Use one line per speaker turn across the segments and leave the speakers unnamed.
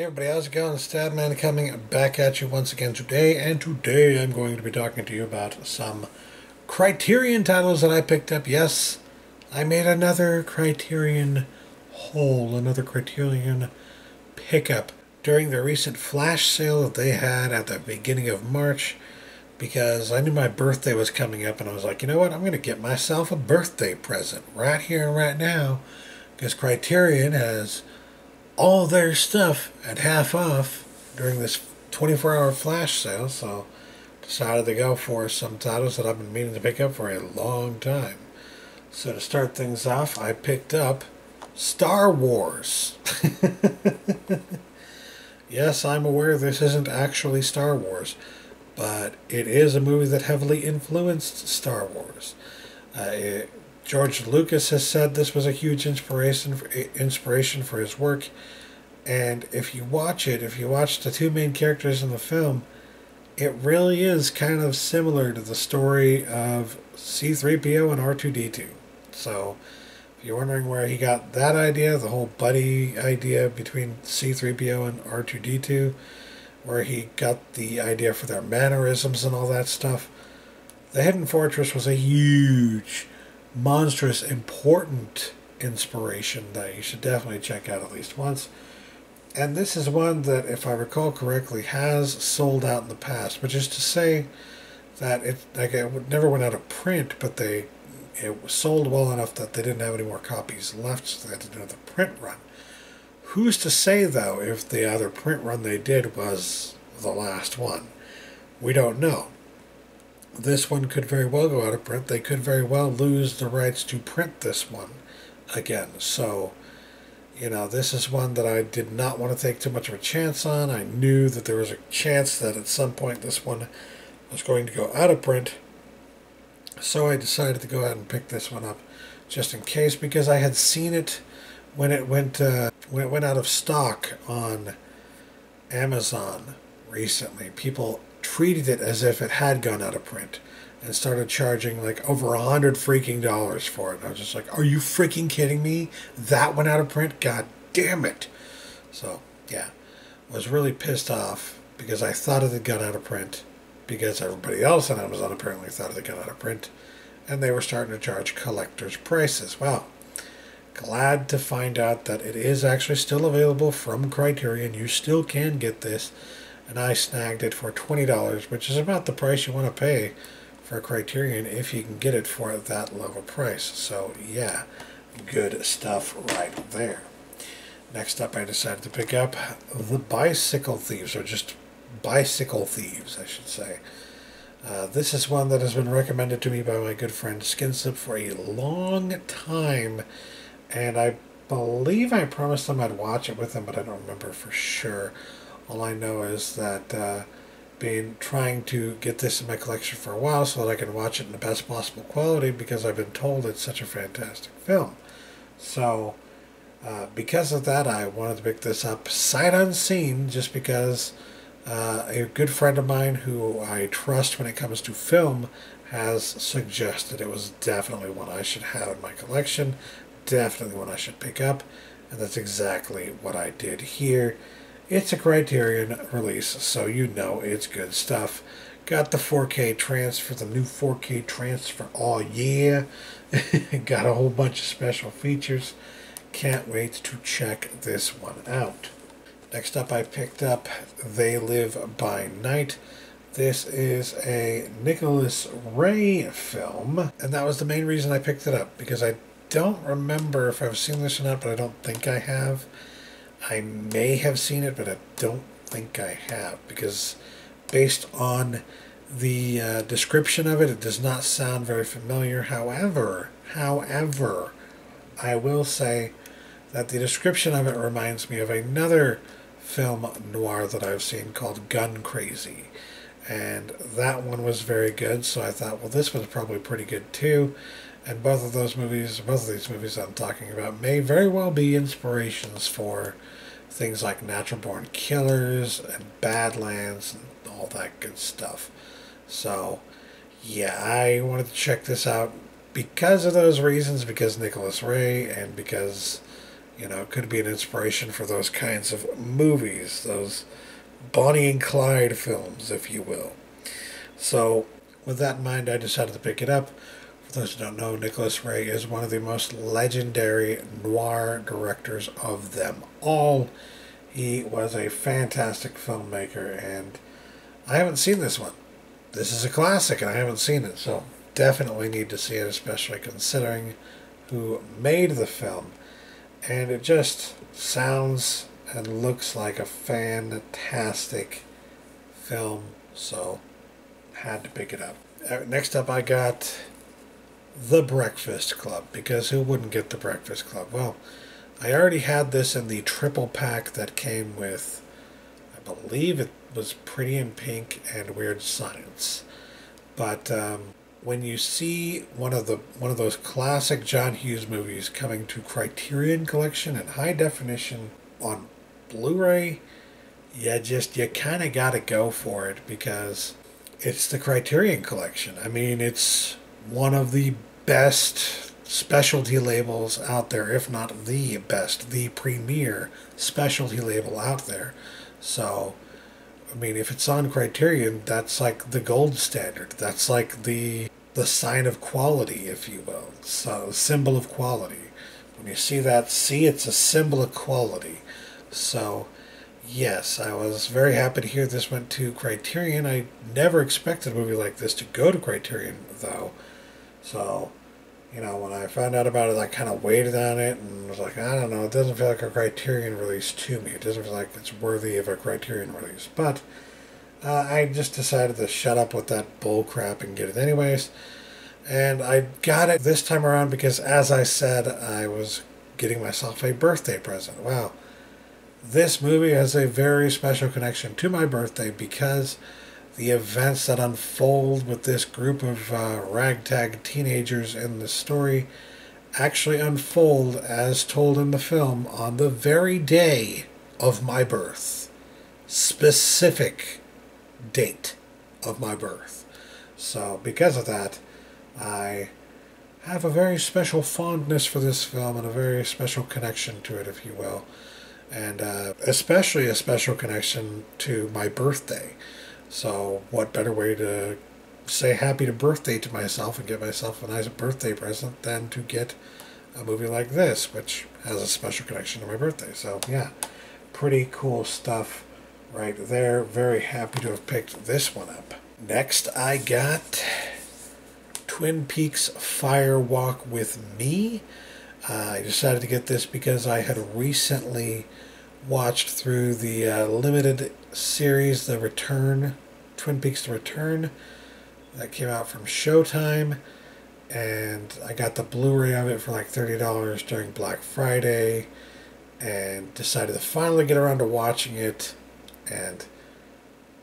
Hey everybody, how's it going? Statman coming back at you once again today, and today I'm going to be talking to you about some Criterion titles that I picked up. Yes, I made another Criterion haul, another Criterion pickup during the recent flash sale that they had at the beginning of March, because I knew my birthday was coming up and I was like, you know what, I'm going to get myself a birthday present right here and right now, because Criterion has all their stuff at half off during this 24-hour flash sale, so decided to go for some titles that I've been meaning to pick up for a long time. So to start things off, I picked up Star Wars. Yes, I'm aware this isn't actually Star Wars, but it is a movie that heavily influenced Star Wars. George Lucas has said this was a huge inspiration for his work, and if you watch the two main characters in the film, it really is kind of similar to the story of C-3PO and R2-D2. So, if you're wondering where he got that idea, the whole buddy idea between C-3PO and R2-D2, where he got the idea for their mannerisms and all that stuff, The Hidden Fortress was a huge, monstrous, important inspiration that you should definitely check out at least once. And this is one that, if I recall correctly, has sold out in the past, which is to say that it never went out of print, but it sold well enough that they didn't have any more copies left, so they had to do another print run. Who's to say, though, if the other print run they did was the last one? We don't know. This one could very well go out of print. They could very well lose the rights to print this one again. So, this is one that I did not want to take too much of a chance on. I knew that there was a chance that at some point this one was going to go out of print. So I decided to go ahead and pick this one up just in case, because I had seen it when it went out of stock on Amazon recently. People treated it as if it had gone out of print and started charging like over $100 freaking for it. And I was just like, are you freaking kidding me? That went out of print? God damn it. So, yeah, was really pissed off because I thought it had gone out of print, because everybody else on Amazon apparently thought it had gone out of print, and they were starting to charge collector's prices. Well, glad to find out that it is actually still available from Criterion. You still can get this, and I snagged it for $20, which is about the price you want to pay for a Criterion if you can get it for that low a price. So yeah, good stuff right there. Next up, I decided to pick up The Bicycle Thieves, or just Bicycle Thieves, I should say. This is one that has been recommended to me by my good friend Skinsip for a long time, and I believe I promised him I'd watch it with him, but I don't remember for sure. All I know is that been trying to get this in my collection for a while so that I can watch it in the best possible quality, because I've been told it's such a fantastic film. So, because of that, I wanted to pick this up sight unseen, just because a good friend of mine who I trust when it comes to film has suggested it was definitely one I should have in my collection, definitely one I should pick up, and that's exactly what I did here. It's a Criterion release, so you know it's good stuff. Got the 4K transfer, the new 4K transfer, oh yeah. Got a whole bunch of special features. Can't wait to check this one out. Next up, I picked up They Live by Night. This is a Nicholas Ray film, and that was the main reason I picked it up, because I don't remember if I've seen this or not, but I don't think I have. I may have seen it, but I don't think I have, because based on the description of it, it does not sound very familiar. However, I will say that the description of it reminds me of another film noir that I've seen called Gun Crazy, and that one was very good, so I thought, well, this one's probably pretty good too. And both of these movies I'm talking about may very well be inspirations for things like Natural Born Killers and Badlands and all that good stuff. So, yeah, I wanted to check this out because of those reasons, because Nicholas Ray, and because, You know, it could be an inspiration for those kinds of movies, those Bonnie and Clyde films, if you will. So, with that in mind, I decided to pick it up. For those who don't know, Nicholas Ray is one of the most legendary noir directors of them all. He was a fantastic filmmaker, and I haven't seen this one. This is a classic, and I haven't seen it, so definitely need to see it, especially considering who made the film. And it just sounds and looks like a fantastic film, so had to pick it up. Next up, I got The Breakfast Club, because who wouldn't get The Breakfast Club? Well, I already had this in the triple pack that came with, I believe it was Pretty in Pink and Weird Science. But when you see one of those classic John Hughes movies coming to Criterion Collection in high definition on Blu-ray, you kind of got to go for it, because it's the Criterion Collection. I mean, it's one of the best specialty labels out there, if not the best, the premier specialty label out there. So, I mean, if it's on Criterion, that's like the gold standard. That's like the sign of quality, if you will. So, symbol of quality. When you see that, it's a symbol of quality. So, yes, I was very happy to hear this went to Criterion. I never expected a movie like this to go to Criterion, though. So, you know, when I found out about it, I kind of waited on it and was like, I don't know, it doesn't feel like a Criterion release to me. It doesn't feel like it's worthy of a Criterion release. But I just decided to shut up with that bull crap and get it anyways. And I got it this time around because, as I said, I was getting myself a birthday present. Wow. This movie has a very special connection to my birthday, because the events that unfold with this group of ragtag teenagers in the story actually unfold as told in the film on the very day of my birth. Specific date of my birth. So because of that, I have a very special fondness for this film and a very special connection to it, if you will. And especially a special connection to my birthday. So what better way to say happy birthday to myself and get myself a nice birthday present than to get a movie like this, which has a special connection to my birthday. So yeah, pretty cool stuff right there. Very happy to have picked this one up. Next, I got Twin Peaks Fire Walk with Me. I decided to get this because I had recently watched through the limited series, The Return, Twin Peaks The Return, that came out from Showtime, and I got the Blu-ray of it for like $30 during Black Friday, and decided to finally get around to watching it, and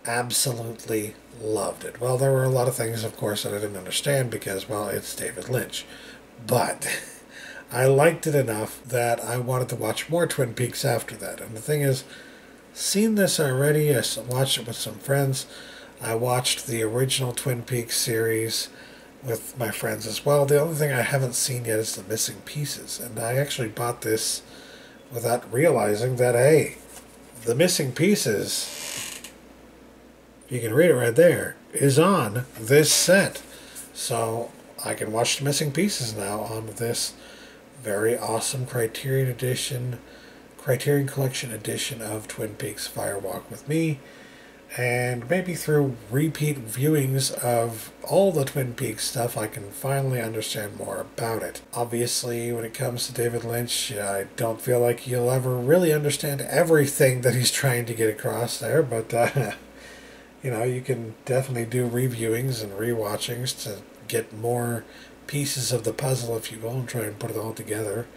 absolutely loved it. Well, there were a lot of things, of course, that I didn't understand because, well, it's David Lynch. But I liked it enough that I wanted to watch more Twin Peaks after that. And the thing is, seen this already. I watched it with some friends. I watched the original Twin Peaks series with my friends as well. The only thing I haven't seen yet is The Missing Pieces. And I actually bought this without realizing that, hey, The Missing Pieces, you can read it right there, is on this set. So I can watch The Missing Pieces now on this very awesome Criterion Collection edition of Twin Peaks Fire Walk with Me, and maybe through repeat viewings of all the Twin Peaks stuff I can finally understand more about it. Obviously, when it comes to David Lynch, I don't feel like you'll ever really understand everything that he's trying to get across there, but you know, you can definitely do reviewings and rewatchings to get more pieces of the puzzle, if you will, and try and put it all together.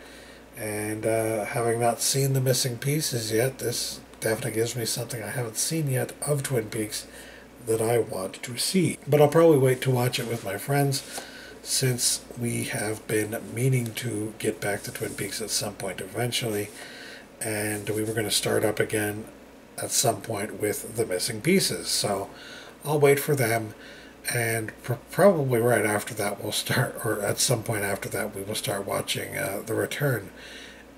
And having not seen The Missing Pieces yet, this definitely gives me something I haven't seen yet of Twin Peaks that I want to see. But I'll probably wait to watch it with my friends, since we have been meaning to get back to Twin Peaks at some point eventually, and we were going to start up again at some point with The Missing Pieces. So I'll wait for them. And probably right after that we'll start, or at some point after that we will start watching The Return.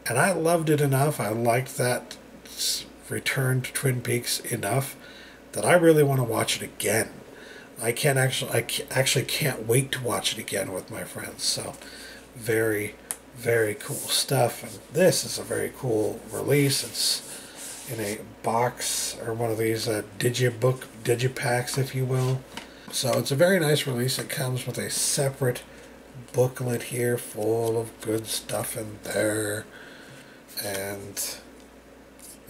And I loved it enough. I liked that return to Twin Peaks enough that I really want to watch it again. I actually can't wait to watch it again with my friends. So, very, very cool stuff. And this is a very cool release. It's in a box, or one of these digipacks, if you will. So it's a very nice release. It comes with a separate booklet here full of good stuff in there. And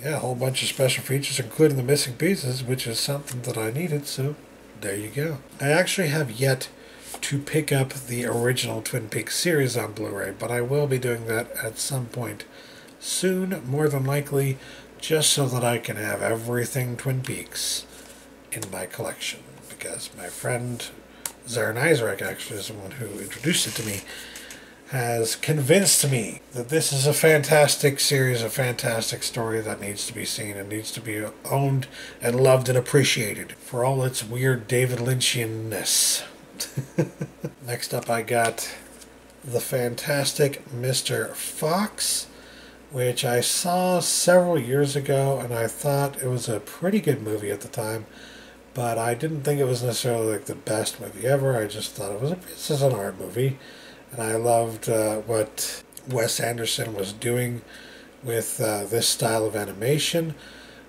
yeah, a whole bunch of special features, including the missing pieces, which is something that I needed, so there you go. I actually have yet to pick up the original Twin Peaks series on Blu-ray, but I will be doing that at some point soon, more than likely, just so that I can have everything Twin Peaks in my collection. Because my friend Zarin Isaac, actually, is the one who introduced it to me, has convinced me that this is a fantastic series, a fantastic story that needs to be seen and needs to be owned and loved and appreciated for all its weird David Lynchianness. Next up, I got The Fantastic Mr. Fox, which I saw several years ago, and I thought it was a pretty good movie at the time, but I didn't think it was necessarily like the best movie ever. I just thought this is an art movie, and I loved what Wes Anderson was doing with this style of animation.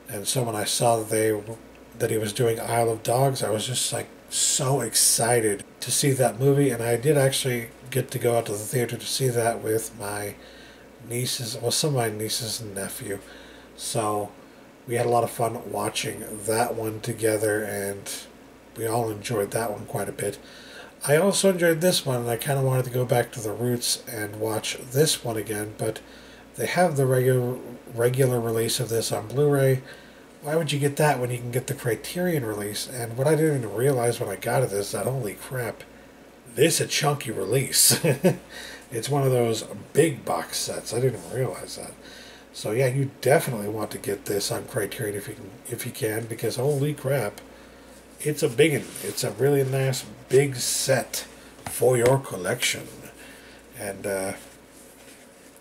And so when I saw that he was doing Isle of Dogs, I was just like so excited to see that movie. And I did actually get to go out to the theater to see that with my nieces, well, some of my nieces and nephew. So we had a lot of fun watching that one together, and we all enjoyed that one quite a bit. I also enjoyed this one, and I kind of wanted to go back to the roots and watch this one again, but they have the regular release of this on Blu-ray. Why would you get that when you can get the Criterion release? And what I didn't even realize when I got it is that, holy crap, this is a chunky release. It's one of those big box sets. I didn't realize that. So yeah, you definitely want to get this on Criterion if you can, because holy crap, it's a big one. It's a really nice big set for your collection. And it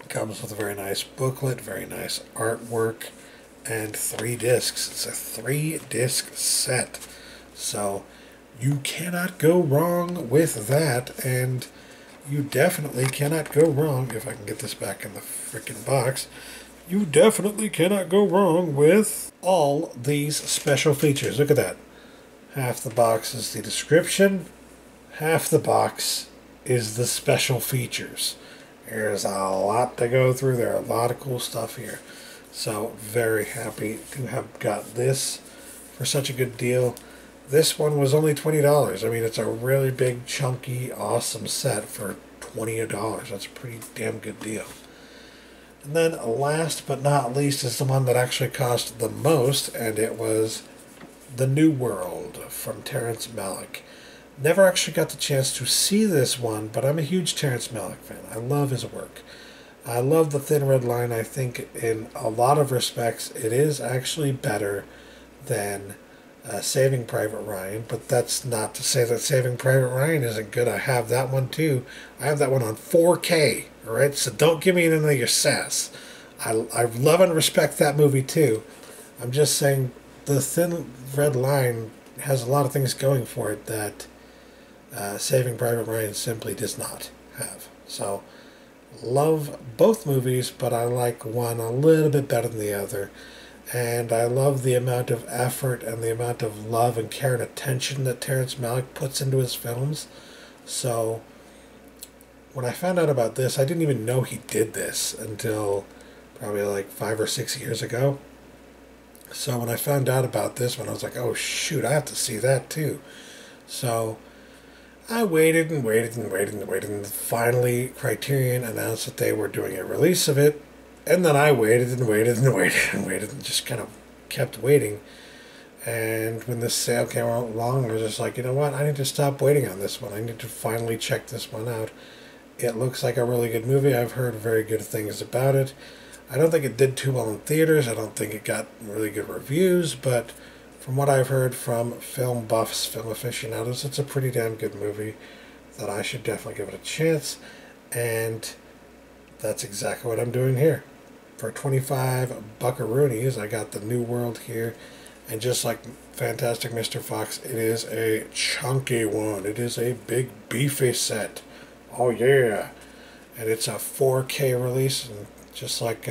comes with a very nice booklet, very nice artwork, and 3 discs. It's a 3-disc set. So you cannot go wrong with that, and you definitely cannot go wrong, if I can get this back in the freaking box, you definitely cannot go wrong with all these special features. Look at that. Half the box is the description, half the box is the special features. There's a lot to go through. There are a lot of cool stuff here. So very happy to have got this for such a good deal. This one was only $20. I mean, it's a really big, chunky, awesome set for $20. That's a pretty damn good deal. And then last but not least is the one that actually cost the most, and it was The New World from Terrence Malick. Never actually got the chance to see this one, but I'm a huge Terrence Malick fan. I love his work. I love The Thin Red Line. I think in a lot of respects it is actually better than Saving Private Ryan, but that's not to say that Saving Private Ryan isn't good. I have that one too. I have that one on 4K, alright? So don't give me any of your sass. I love and respect that movie too. I'm just saying The Thin Red Line has a lot of things going for it that Saving Private Ryan simply does not have. So, love both movies, but I like one a little bit better than the other. And I love the amount of effort and the amount of love and care and attention that Terrence Malick puts into his films. So, when I found out about this, I didn't even know he did this until probably like 5 or 6 years ago. So when I found out about this one, I was like, oh shoot, I have to see that too. So I waited and waited and waited and waited, and finally Criterion announced that they were doing a release of it. And then I waited and waited and waited and waited and just kind of kept waiting. And when this sale came along, I was just like, you know what, I need to stop waiting on this one. I need to finally check this one out. It looks like a really good movie. I've heard very good things about it. I don't think it did too well in theaters. I don't think it got really good reviews, but from what I've heard from film buffs, film aficionados, it's a pretty damn good movie that I should definitely give it a chance. And that's exactly what I'm doing here. for 25 buckaroonies. I got the New World here, and just like Fantastic Mr. Fox, it is a chunky one. It is a big beefy set. Oh yeah. And it's a 4K release, and just like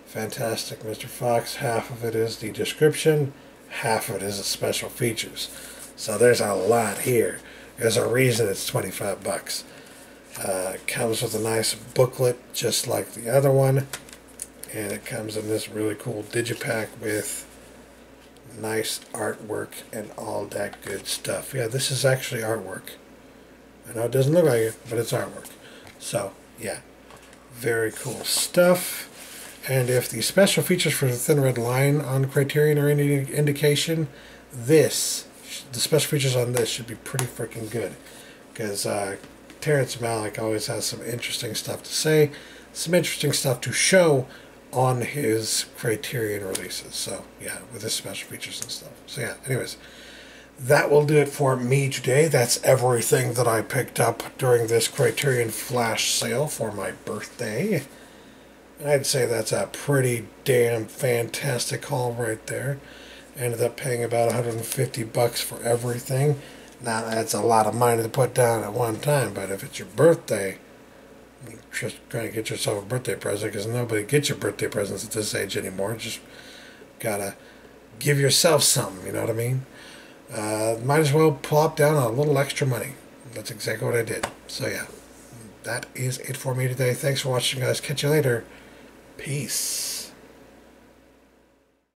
Fantastic Mr. Fox, half of it is the description, half of it is the special features. So there's a lot here. There's a reason it's 25 bucks. It comes with a nice booklet just like the other one, and it comes in this really cool digipack with nice artwork and all that good stuff. Yeah, this is actually artwork. I know it doesn't look like it, but it's artwork. So, yeah, very cool stuff. And if the special features for the Thin Red Line on Criterion are any indication, the special features on this should be pretty freaking good. Because Terrence Malick always has some interesting stuff to say, some interesting stuff to show on his Criterion releases. So, yeah, with his special features and stuff. So, yeah, anyways, that will do it for me today. That's everything that I picked up during this Criterion flash sale for my birthday. And I'd say that's a pretty damn fantastic haul right there. Ended up paying about 150 bucks for everything. Now, that's a lot of money to put down at one time, but if it's your birthday, you're just trying to get yourself a birthday present, because nobody gets your birthday presents at this age anymore. Just gotta give yourself something, you know what I mean? Might as well plop down a little extra money. That's exactly what I did. So yeah, that is it for me today. Thanks for watching, guys. Catch you later. Peace.